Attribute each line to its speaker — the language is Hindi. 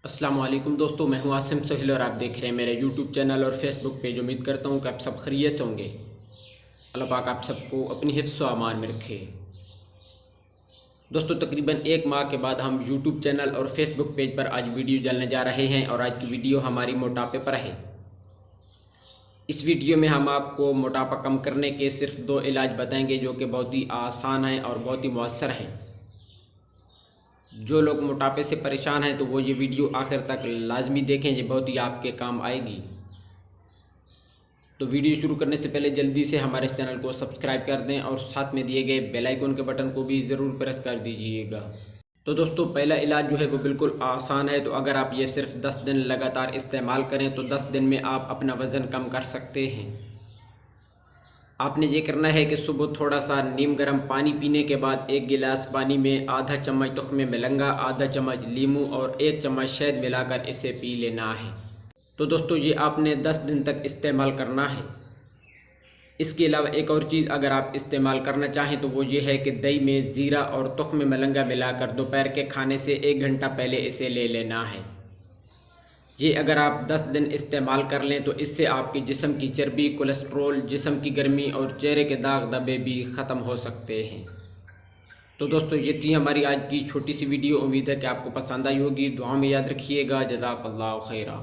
Speaker 1: अस्सलाम वालेकुम दोस्तों, मैं हूं आसिम सोहेल और आप देख रहे हैं मेरे यूट्यूब चैनल और फेसबुक पेज। उम्मीद करता हूं कि आप सब खैरियत से होंगे। अल्लाह पाक आप सबको अपनी हिफ्ज़ व अमान में रखे। दोस्तों, तकरीबन एक माह के बाद हम यूट्यूब चैनल और फेसबुक पेज पर आज वीडियो डालने जा रहे हैं और आज की वीडियो हमारी मोटापे पर है। इस वीडियो में हम आपको मोटापा कम करने के सिर्फ 2 इलाज बताएंगे जो कि बहुत ही आसान हैं और बहुत ही मौसर हैं। जो लोग मोटापे से परेशान हैं तो वो ये वीडियो आखिर तक लाजमी देखें, ये बहुत ही आपके काम आएगी। तो वीडियो शुरू करने से पहले जल्दी से हमारे इस चैनल को सब्सक्राइब कर दें और साथ में दिए गए बेल आइकन के बटन को भी ज़रूर प्रेस कर दीजिएगा। तो दोस्तों, पहला इलाज जो है वो बिल्कुल आसान है। तो अगर आप ये सिर्फ 10 दिन लगातार इस्तेमाल करें तो 10 दिन में आप अपना वज़न कम कर सकते हैं। आपने ये करना है कि सुबह थोड़ा सा नीम गर्म पानी पीने के बाद 1 गिलास पानी में आधा चम्मच तुख्मे मलंगा, आधा चम्मच लीमू और 1 चम्मच शहद मिलाकर इसे पी लेना है। तो दोस्तों, ये आपने 10 दिन तक इस्तेमाल करना है। इसके अलावा एक और चीज़ अगर आप इस्तेमाल करना चाहें तो वो ये है कि दही में ज़ीरा और तुख्मे मलंगा मिलाकर दोपहर के खाने से 1 घंटा पहले इसे ले लेना है। ये अगर आप 10 दिन इस्तेमाल कर लें तो इससे आपके जिस्म की चर्बी, कोलेस्ट्रोल, जिस्म की गर्मी और चेहरे के दाग धब्बे भी ख़त्म हो सकते हैं। तो दोस्तों, ये थी हमारी आज की छोटी सी वीडियो। उम्मीद है कि आपको पसंद आई होगी। दुआ में याद रखिएगा। जज़ाकल्लाहु खैरा।